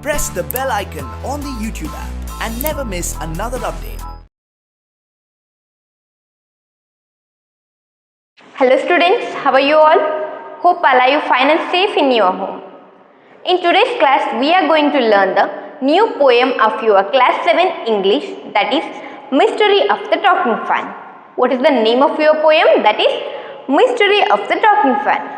press the bell icon on the YouTube app and never miss another update. Hello students, how are you all? Hope all are you fine and safe in your home. In today's class, we are going to learn the new poem of your class 7 English, that is Mystery of the Talking Fan. What is the name of your poem? That is Mystery of the Talking Fan.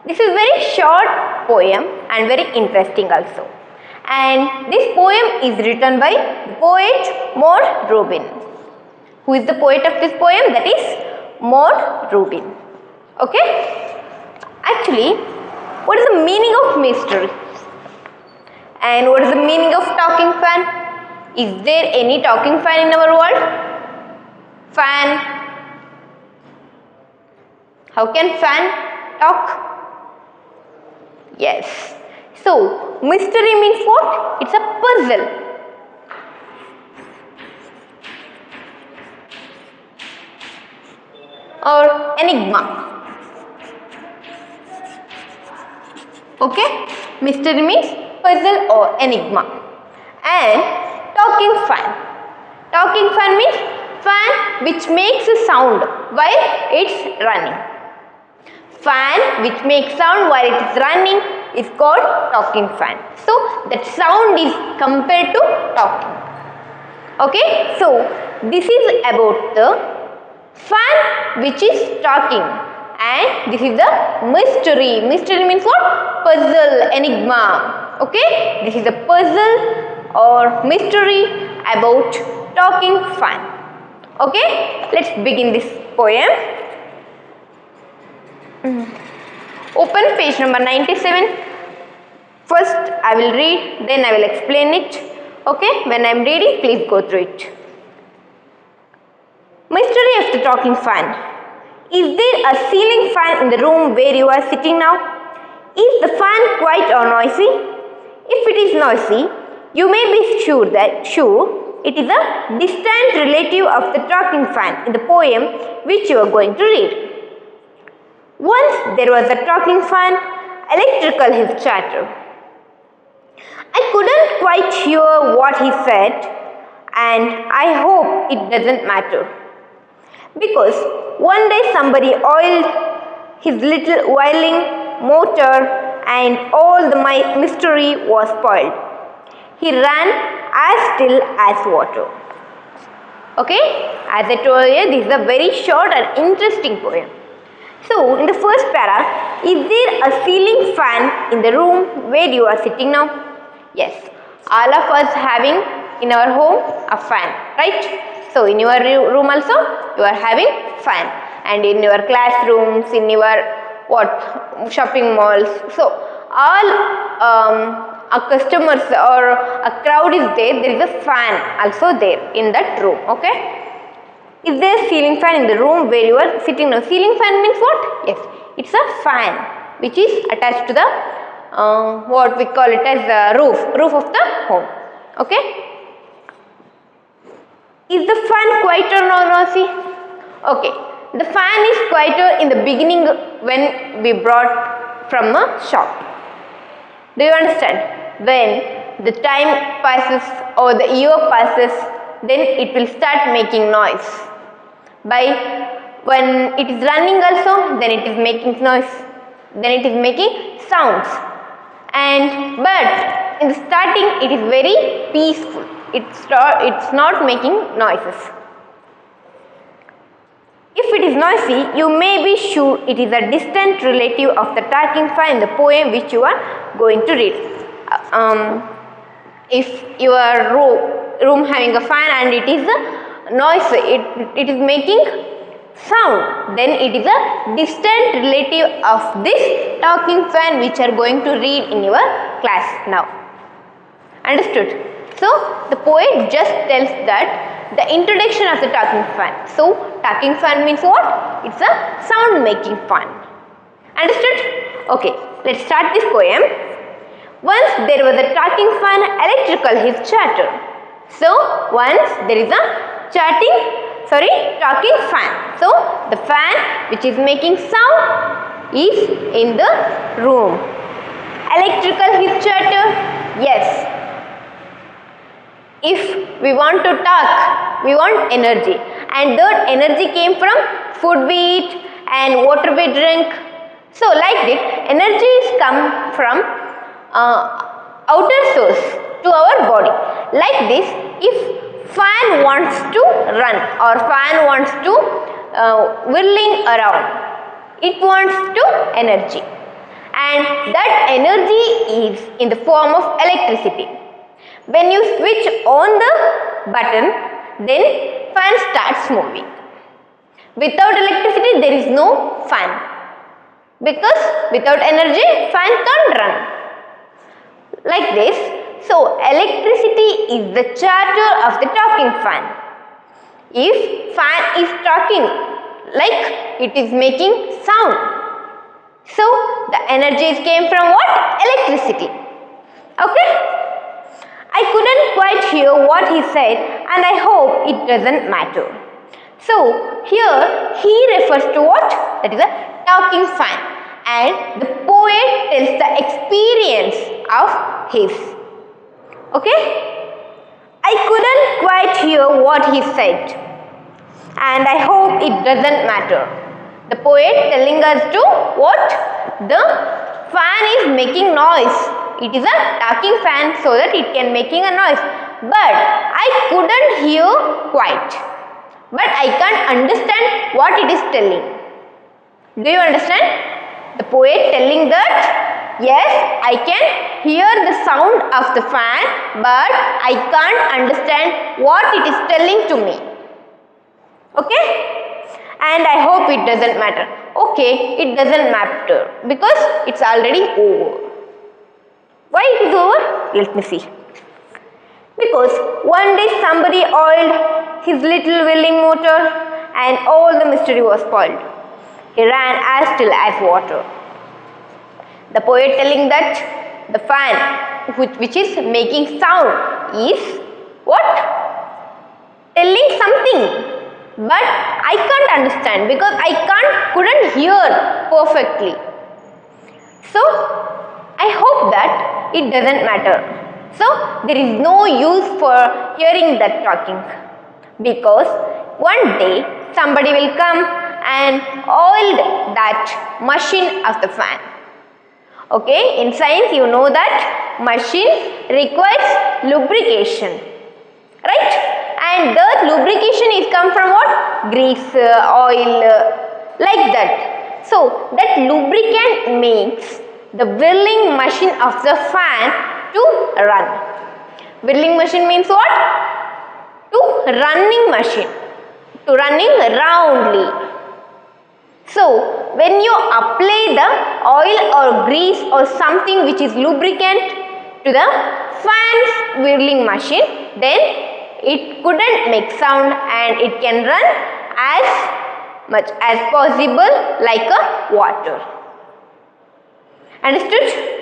This is very short poem and very interesting also. And this poem is written by the poet Maud Rubin. Who is the poet of this poem? That is Maud Rubin. Okay? Actually, what is the meaning of mystery? And what is the meaning of talking fan? Is there any talking fan in our world? Fan. How can fan talk? Yes. So, mystery means what? It's a puzzle. Or enigma. Okay? Mystery means puzzle or enigma. And talking fan. Talking fan means fan which makes a sound while it's running. Fan which makes sound while it is running is called talking fan. So that sound is compared to talking. Okay? So this is about the fan which is talking, and this is the mystery. Mystery means what? Puzzle, enigma. Okay? This is a puzzle or mystery about talking fan. Okay? Let's begin this poem. Open page number 97. First I will read, then I will explain it. Okay? When I am reading, please go through it. Mystery of the talking fan. Is there a ceiling fan in the room where you are sitting now? Is the fan quiet or noisy? If it is noisy, you may be sure it is a distant relative of the talking fan in the poem which you are going to read. Once there was a talking fan, electrical his chatter. I couldn't quite hear what he said, and I hope it doesn't matter. Because one day somebody oiled his little whirling motor and all the mystery was spoiled. He ran as still as water. Okay? As I told you, this is a very short and interesting poem. So, in the first para, is there a ceiling fan in the room where you are sitting now? Yes, all of us having in our home a fan, right? So, in your room also, you are having fan, and in your classrooms, in your shopping malls. So, all customers or a crowd is there is a fan also there in that room. Okay? Is there a ceiling fan in the room where you are sitting now? Ceiling fan means what? Yes, it's a fan which is attached to the what we call it as the roof of the home. Okay? Is the fan quieter or noisy? Okay, the fan is quieter in the beginning when we brought from a shop. Do you understand? When the time passes or the year passes, then it will start making noise. When it is running also, then it is making noise, then it is making sounds. But in the starting it is very peaceful. It's not making noises. If it is noisy, you may be sure it is a distant relative of the talking fan in the poem which you are going to read. If your room having a fan and it is a noise, it is making sound, then it is a distant relative of this talking fan which are going to read in your class now. Understood? So, the poet just tells that the introduction of the talking fan. So, talking fan means what? It's a sound making fan. Understood? Okay, let's start this poem. Once there was a talking fan, electrical his chatter. So, once there is a talking fan. So, the fan which is making sound is in the room. Electrical his chatter. Yes, If we want to talk, we want energy, and that energy came from food we eat and water we drink. So like this, energy is come from outer source to our body. Like this, if fan wants to run or fan wants to whirling around, it wants to energy, and that energy is in the form of electricity. When you switch on the button, then fan starts moving. Without electricity, there is no fan, because without energy, fan can't run. Like this, so electricity is the charger of the talking fan. If fan is talking, like it is making sound, so the energy came from what? Electricity. Okay? I couldn't quite hear what he said, and I hope it doesn't matter. So here he refers to what? That is a talking fan, and the poet tells the experience of his. Okay? I couldn't quite hear what he said, and I hope it doesn't matter. The poet telling us to what? The fan is making noise. It is a talking fan, so that it can making a noise. But I couldn't hear quite. But I can't understand what it is telling. Do you understand? The poet telling that, yes, I can hear the sound of the fan, but I can't understand what it is telling to me. Okay? And I hope it doesn't matter. Okay, it doesn't matter because it's already over. Why it is over? Let me see. Because one day somebody oiled his little whirling motor and all the mystery was spoiled. He ran as still as water. The poet telling that the fan which is making sound is what? Telling something. But I can't understand because I couldn't hear perfectly. So I hope that it doesn't matter. So there is no use for hearing that talking, because one day somebody will come and oil that machine of the fan. Okay, in science you know that machine requires lubrication, right? And the lubrication is come from what? Grease, oil, like that. So that lubricant makes the whirling machine of the fan to run. Whirling machine means what? To running machine, to running roundly. So when you apply the oil or grease or something which is lubricant to the fan's whirling machine, then it couldn't make sound and it can run as much as possible like a water. Understood?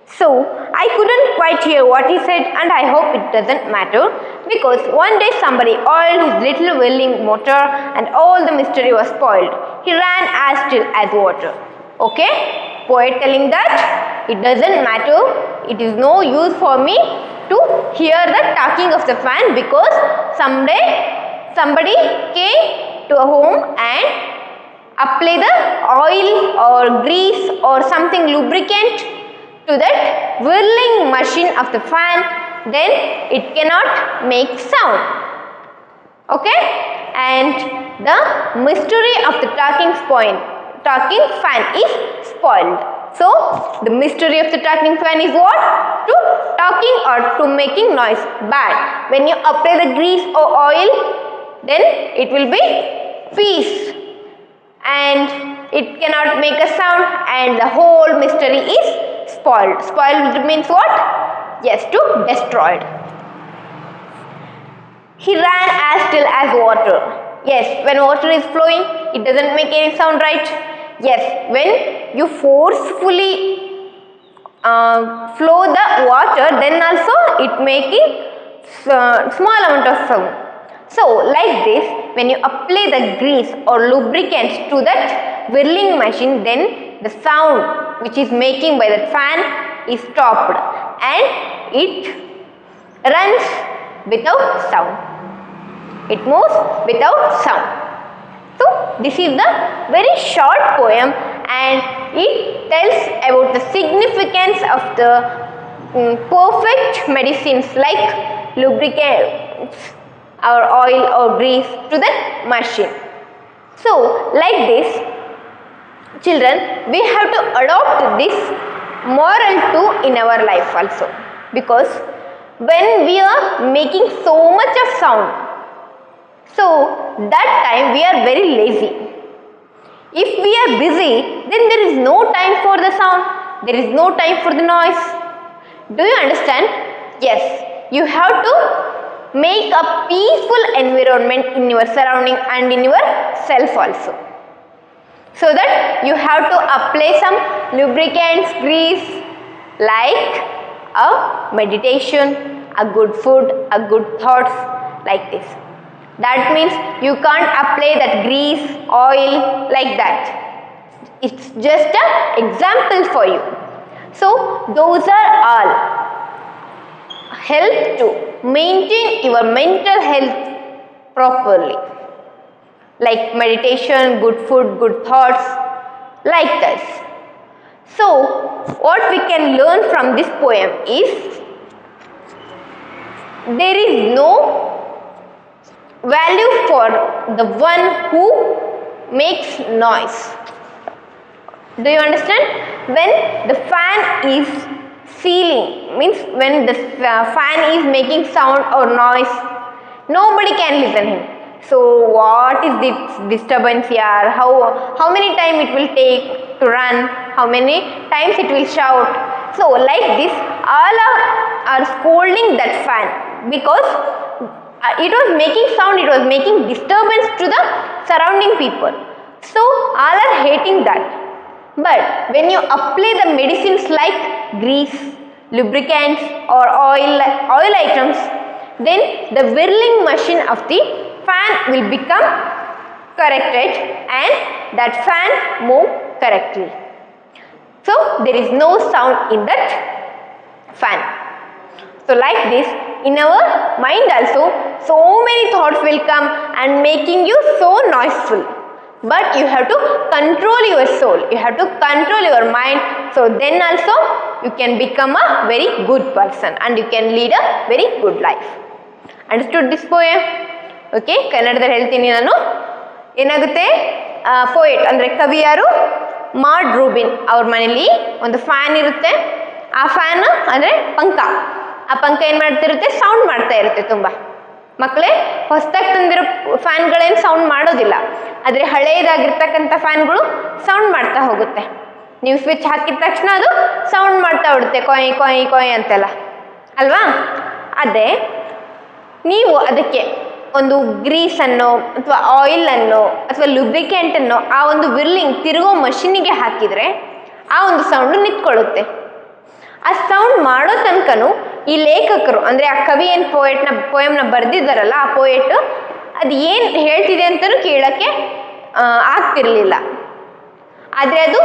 So I couldn't quite hear what he said, and I hope it doesn't matter, because one day somebody oiled his little whirling motor and all the mystery was spoiled. He ran as still as water. Okay? Poet telling that it doesn't matter, it is no use for me to hear the talking of the fan, because someday somebody came to a home and apply the oil or grease or something lubricant to that whirling machine of the fan, then it cannot make sound. Okay? And the mystery of the talking fan is spoiled. So the mystery of the talking fan is what? To talking or to making noise. But when you apply the grease or oil, then it will be peace and it cannot make a sound, and the whole mystery is spoiled. Spoiled means what? Yes, to destroyed. He ran as still as water. Yes, when water is flowing, it doesn't make any sound, right? Yes, when you forcefully flow the water, then also it making small amount of sound. So like this, when you apply the grease or lubricant to that whirling machine, then the sound which is making by the fan is stopped and it runs without sound. It moves without sound. So this is the very short poem, and it tells about the significance of the perfect medicines like lubricants or oil or grease to the machine. So like this, children, we have to adopt this moral too in our life also, because when we are making so much of sound, so that time we are very lazy. If we are busy, then there is no time for the sound, there is no time for the noise. Do you understand? Yes, you have to make a peaceful environment in your surrounding and in yourself also. So that you have to apply some lubricants, grease, like a meditation, a good food, a good thoughts, like this. That means you can't apply that grease, oil like that. It's just an example for you. So those are all help to maintain your mental health properly, like meditation, good food, good thoughts, like this. So what we can learn from this poem is there is no value for the one who makes noise. Do you understand? When the fan is sealing, means when the fan is making sound or noise, nobody can listen him. So what is this disturbance here? How many time it will take to run? How many times it will shout? So like this, all are scolding that fan because it was making sound, it was making disturbance to the surrounding people. So all are hating that. But when you apply the medicines like grease, lubricants or oil items, then the whirling machine of the fan will become corrected and that fan move correctly. So there is no sound in that fan. So like this, in our mind also, so many thoughts will come and making you so noiseful. But you have to control your soul, you have to control your mind, so then also you can become a very good person and you can lead a very good life. Understood this poem? Okay, ಕನ್ನಡದಲ್ಲಿ ಹೇಳ್ತೀನಿ ನಾನು. ಏನಾಗುತ್ತೆ, poet ಅಂದರೆ ಕವಿ ಯಾರು? ಮಾಡ್ Rubin ಅವ್ರ ಮನೇಲಿ ಒಂದು ಫ್ಯಾನ್ ಇರುತ್ತೆ. ಆ ಫ್ಯಾನ್ ಅಂದರೆ ಪಂಕ. ಆ ಪಂಕ ಏನು ಮಾಡ್ತಿರುತ್ತೆ, ಸೌಂಡ್ ಮಾಡ್ತಾ ಇರುತ್ತೆ ತುಂಬ. ಮಕ್ಕಳೇ, ಹೊಸದಾಗಿ ತಂದಿರೋ ಫ್ಯಾನ್ಗಳೇನು ಸೌಂಡ್ ಮಾಡೋದಿಲ್ಲ, ಆದರೆ ಹಳೆಯದಾಗಿರ್ತಕ್ಕಂಥ ಫ್ಯಾನ್ಗಳು ಸೌಂಡ್ ಮಾಡ್ತಾ ಹೋಗುತ್ತೆ. ನೀವು ಸ್ವಿಚ್ ಹಾಕಿದ ತಕ್ಷಣ ಅದು ಸೌಂಡ್ ಮಾಡ್ತಾ ಬಿಡುತ್ತೆ, ಕೊಯ್ ಕೊಯ್ ಕೊಯ್ ಅಂತೆಲ್ಲ ಅಲ್ವಾ? ಅದೇ ನೀವು ಅದಕ್ಕೆ ಒಂದು ಗ್ರೀಸನ್ನು ಅಥವಾ ಆಯಿಲನ್ನು ಅಥವಾ ಲುಬ್ರಿಕೆಂಟನ್ನು ಆ ಒಂದು ವಿರ್ಲಿಂಗ್ ತಿರುಗೋ ಮಷೀನಿಗೆ ಹಾಕಿದರೆ ಆ ಒಂದು ಸೌಂಡು ನಿಂತ್ಕೊಳ್ಳುತ್ತೆ. ಆ ಸೌಂಡ್ ಮಾಡೋ ತನಕನೂ ಈ ಲೇಖಕರು ಅಂದರೆ ಆ ಕವಿ ಏನು ಪೋಯಮ್ನ ಬರೆದಿದ್ದಾರಲ್ಲ, ಆ ಪೋಯೆಟ್ ಅದು ಏನು ಹೇಳ್ತಿದೆ ಅಂತಲೂ ಕೇಳೋಕ್ಕೆ ಆಗ್ತಿರಲಿಲ್ಲ. ಆದರೆ ಅದು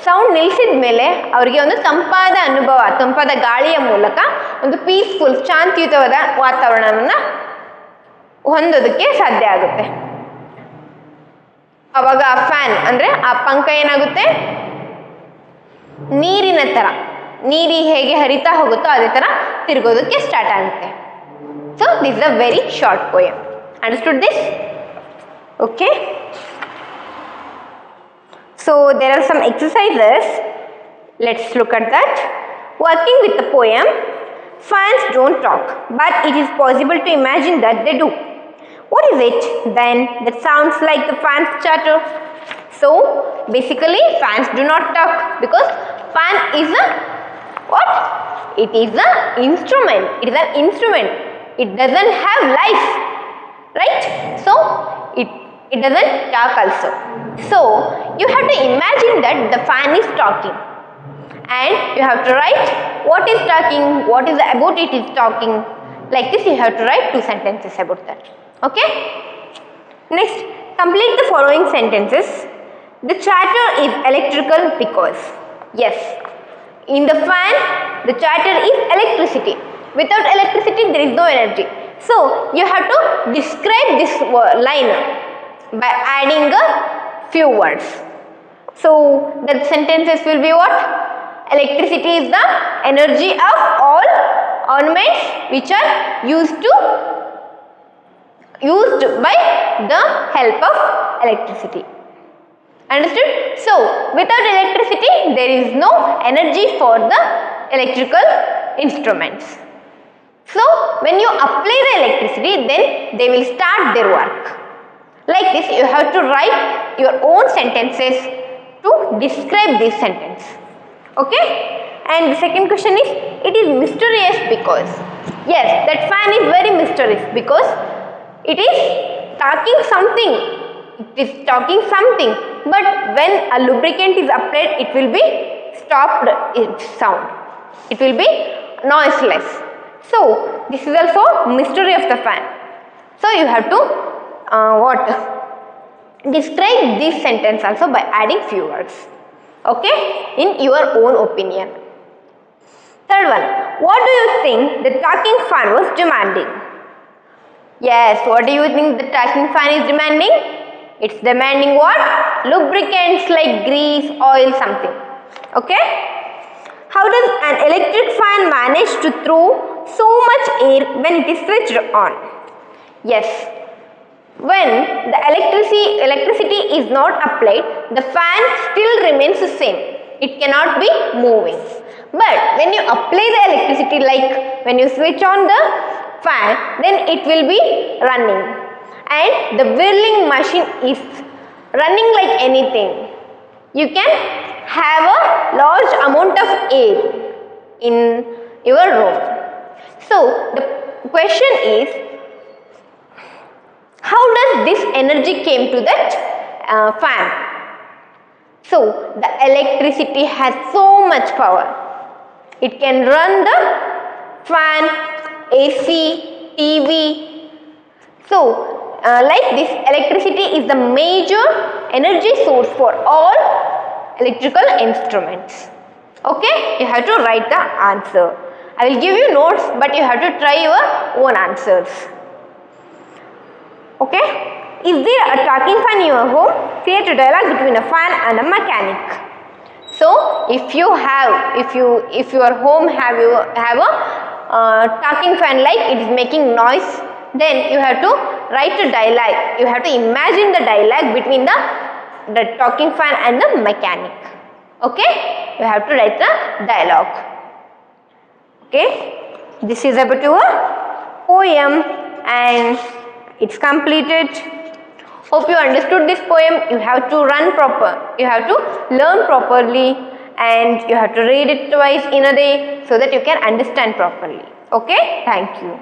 ಸೌಂಡ್ ನಿಲ್ಲಿಸಿದ ಮೇಲೆ ಅವರಿಗೆ ಒಂದು ತಂಪಾದ ಅನುಭವ, ತಂಪಾದ ಗಾಳಿಯ ಮೂಲಕ ಒಂದು ಪೀಸ್ಫುಲ್ ಶಾಂತಿಯುತವಾದ ವಾತಾವರಣವನ್ನು ಹೊಂದೋದಕ್ಕೆ ಸಾಧ್ಯ ಆಗುತ್ತೆ. ಅವಾಗ ಆ ಫ್ಯಾನ್ ಅಂದರೆ ಆ ಪಂಕ ಏನಾಗುತ್ತೆ, ನೀರಿನ ಥರ, ನೀರು ಹೇಗೆ ಹರಿತಾ ಹೋಗುತ್ತೋ ಅದೇ ಥರ ತಿರುಗೋದಕ್ಕೆ ಸ್ಟಾರ್ಟ್ ಆಗುತ್ತೆ. So this is a very short poem. Understood this? Okay. So there are some exercises. Let's look at that. Working with the poem, fans don't talk, but it is possible to imagine that they do. What is it then that sounds like the fans chatter? So basically fans do not talk because fan is a what? It is an instrument. It is an instrument. It doesn't have life, right? So it doesn't talk also. So you have to imagine that the fan is talking and you have to write what is talking, what is about it is talking. Like this you have to write 2 sentences about that. Okay? Next, complete the following sentences. The chatter is electrical because, yes, in the fan the chatter is electricity. Without electricity there is no energy. So you have to describe this line by adding a few words. So the sentences will be what? Electricity is the energy of all ornaments which are used by the help of electricity. Understood? So without electricity there is no energy for the electrical instruments. So when you apply the electricity, then they will start their work. Like this, you have to write your own sentences to describe this sentence. Okay? And the second question is, it is mysterious because. Yes, that fan is very mysterious because it is talking something. It is talking something. But when a lubricant is applied, it will be stopped its sound. It will be noiseless. So this is also mystery of the fan. So you have to describe this sentence also by adding few words. Okay, in your own opinion. Third one, what do you think the talking fan was demanding? Yes, what do you think the talking fan is demanding? It's demanding what? Lubricants like grease, oil, something. Okay. How does an electric fan manage to throw so much air when it is switched on? Yes, when the electricity is not applied, the fan still remains the same. It cannot be moving. But when you apply the electricity, like when you switch on the fan, then it will be running. And the whirling machine is running like anything. You can have a large amount of air in your room. So the question is, how does this energy came to that fan? So the electricity has so much power. It can run the fan, AC, TV. So like this, electricity is the major energy source for all electrical instruments. Okay, you have to write the answer. I will give you notes, but you have to try your own answers. Okay, is there a talking fan in your home? Create a dialogue between a fan and a mechanic. So if your home have a talking fan, like it is making noise, then you have to write a dialogue. You have to imagine the dialogue between the talking fan and the mechanic. Okay, you have to write the dialogue. Okay, this is about your poem and it's completed. Hope you understood this poem. You have to you have to learn properly and you have to read it twice in a day so that you can understand properly. Okay, thank you.